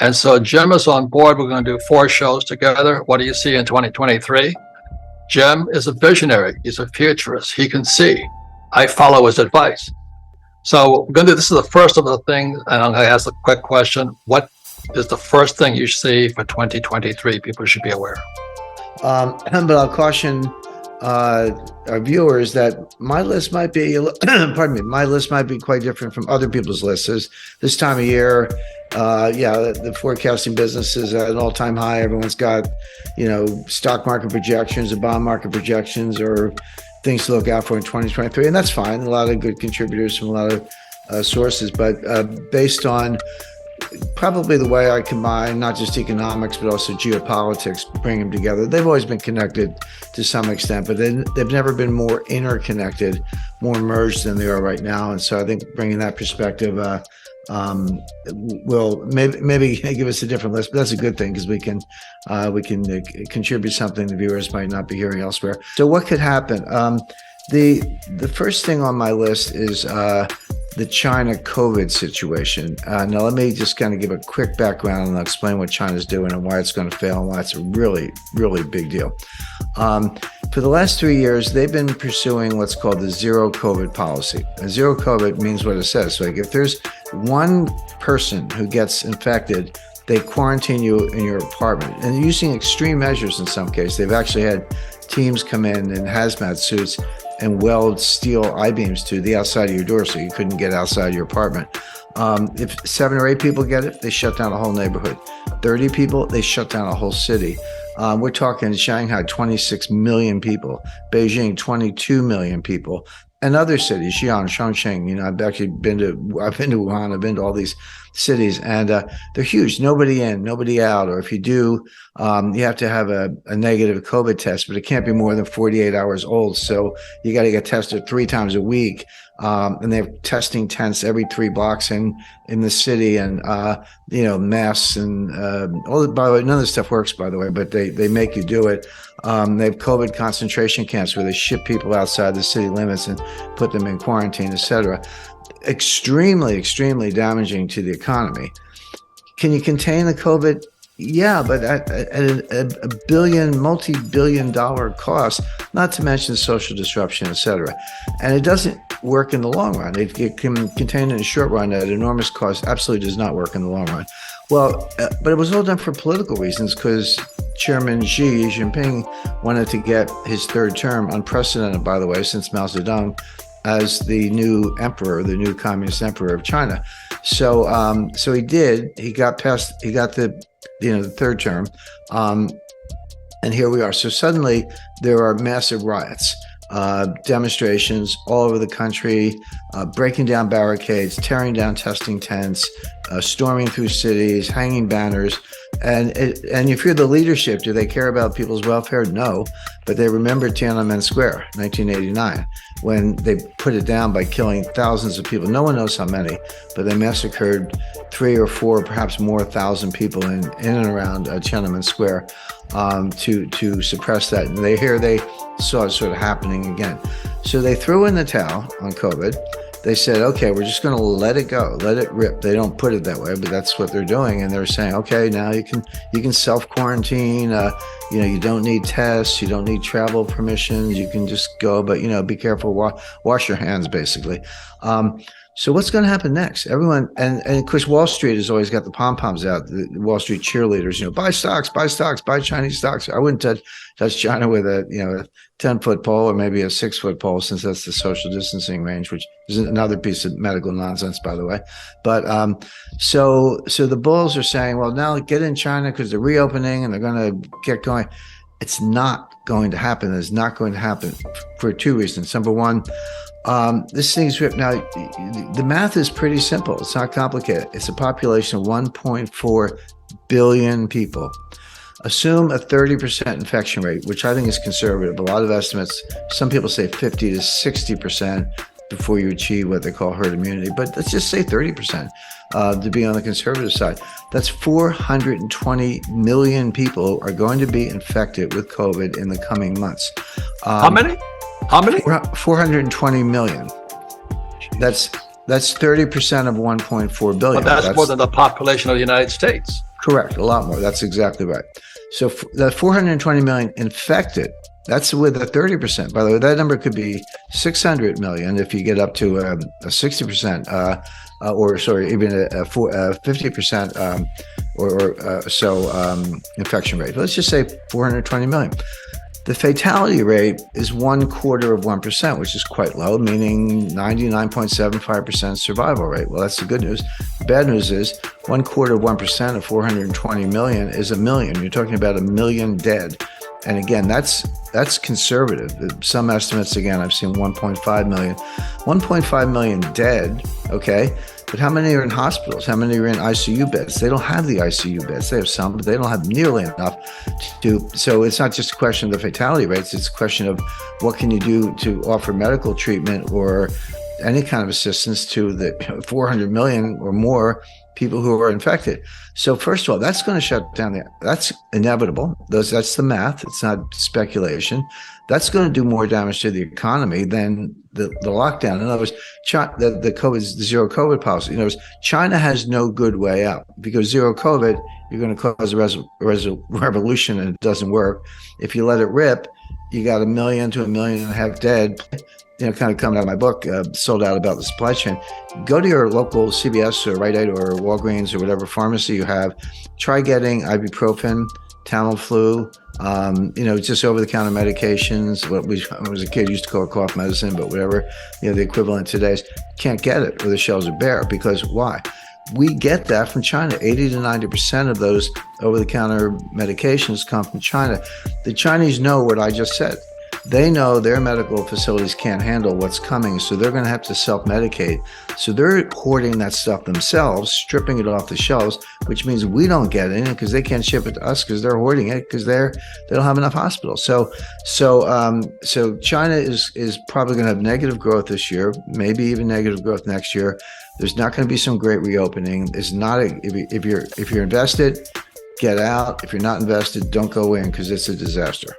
And so Jim is on board. We're going to do 4 shows together. What do you see in 2023? Jim is a visionary. He's a futurist. He can see. I follow his advice. So we're going to do, this is the first of the things, and I'm going to ask a quick question. What is the first thing you see for 2023 people should be aware of? But I'll caution our viewers that my list might be, pardon me, my list might be quite different from other people's lists. This time of year, the forecasting business is at an all-time high. Everyone's got, stock market projections or bond market projections or things to look out for in 2023, and that's fine. A lot of good contributors from a lot of sources, but based on probably the way I combine not just economics but also geopolitics, bring them together. They've always been connected to some extent, but they've never been more interconnected, more merged than they are right now. And so I think bringing that perspective will maybe give us a different list, but that's a good thing because we can contribute something the viewers might not be hearing elsewhere. So what could happen? The first thing on my list is the China COVID situation. Now, let me just kind of give a quick background and I'll explain what China's doing and why it's going to fail and why it's a really, really big deal. For the last 3 years, they've been pursuing what's called the zero COVID policy. And zero COVID means what it says. So like if there's one person who gets infected, they quarantine you in your apartment, and using extreme measures in some cases. They've actually had teams come in hazmat suits and weld steel I-beams to the outside of your door so you couldn't get outside your apartment. If 7 or 8 people get it, they shut down a whole neighborhood. 30 people, they shut down a whole city. We're talking Shanghai, 26 million people, Beijing, 22 million people, and other cities, Xi'an, Chongqing. I've actually been to Wuhan, I've been to all these cities, and they're huge. Nobody in, nobody out. Or if you do, you have to have a negative COVID test, but it can't be more than 48 hours old. So you got to get tested 3 times a week. And they have testing tents every 3 blocks in the city, and masks and all. By the way, none of this stuff works, by the way, but they make you do it. They have COVID concentration camps where they ship people outside the city limits and put them in quarantine, etc. Extremely, extremely damaging to the economy. Can you contain the COVID? Yeah, but at a multi-billion-dollar cost, not to mention social disruption, etc. And it doesn't work in the long run. It can contain in the short run at enormous cost. Absolutely does not work in the long run. Well, but it was all done for political reasons because Chairman Xi Jinping wanted to get his 3rd term, unprecedented, by the way, since Mao Zedong, as the new emperor, the new communist emperor of China. So he did. He got the 3rd term, and here we are. So suddenly there are massive riots, demonstrations all over the country, breaking down barricades, tearing down testing tents, storming through cities, hanging banners. And if you're the leadership, do they care about people's welfare? No, but they remember Tiananmen Square, 1989, when they put it down by killing thousands of people. No one knows how many, but they massacred 3 or 4, perhaps more, thousand people in and around Tiananmen Square to suppress that. And they saw it sort of happening again. So they threw in the towel on COVID. They said, okay, we're just going to let it go, let it rip. They don't put it that way, but that's what they're doing. And they're saying, okay, now you can self-quarantine. You don't need tests. You don't need travel permissions. You can just go, but, be careful. Wash your hands, basically. So what's going to happen next? Everyone, and of course, Wall Street has always got the pom-poms out, the Wall Street cheerleaders, buy stocks, buy Chinese stocks. I wouldn't touch China with a 10-foot pole or maybe a 6-foot pole, since that's the social distancing range, which is another piece of medical nonsense, by the way. But so the bulls are saying, well, now get in China because they're reopening and they're going to get going. It's not going to happen. It's not going to happen for 2 reasons. Number one, this thing's ripped. Now, the math is pretty simple. It's not complicated. It's a population of 1.4 billion people. Assume a 30% infection rate, which I think is conservative. A lot of estimates, some people say 50 to 60% before you achieve what they call herd immunity. But let's just say 30% to be on the conservative side. That's 420 million people are going to be infected with COVID in the coming months. How many? 420 million. That's 30% of 1.4 billion. But that's more than the population of the United States. Correct, a lot more. That's exactly right. So the 420 million infected, that's with a 30%. By the way, that number could be 600 million if you get up to a 60%, or sorry, even a 50% infection rate. Let's just say 420 million. The fatality rate is 0.25%, which is quite low, meaning 99.75% survival rate. Well, that's the good news. The bad news is 0.25% of 420 million is a million. You're talking about 1 million dead. And again, that's conservative. Some estimates, again, I've seen 1.5 million. 1.5 million dead, okay? But how many are in hospitals? How many are in ICU beds? They don't have the ICU beds. They have some, but they don't have nearly enough to. So it's not just a question of the fatality rates. It's a question of what can you do to offer medical treatment or any kind of assistance to the 400 million or more people who are infected. So first of all, that's going to shut down that's inevitable. That's the math. It's not speculation. That's going to do more damage to the economy than the lockdown. In other words, the zero COVID policy. In other words, China has no good way out, because zero COVID, you're going to cause a revolution and it doesn't work. If you let it rip, you got 1 million to 1.5 million dead. Kind of coming out of my book, Sold Out, about the supply chain. Go to your local CVS or Rite Aid or Walgreens or whatever pharmacy you have. Try getting ibuprofen, Tamiflu, just over-the-counter medications. What we, when I was a kid, used to call it cough medicine, but whatever, the equivalent today is, can't get it, or the shelves are bare. Because why? We get that from China. 80 to 90% of those over-the-counter medications come from China. The Chinese know what I just said. They know their medical facilities can't handle what's coming, so they're going to have to self-medicate. So they're hoarding that stuff themselves, stripping it off the shelves, which means we don't get it because they can't ship it to us because they're hoarding it because they don't have enough hospitals. So China is probably going to have negative growth this year, maybe even negative growth next year. There's not going to be some great reopening. It's not if you're invested, get out. If you're not invested, don't go in because it's a disaster.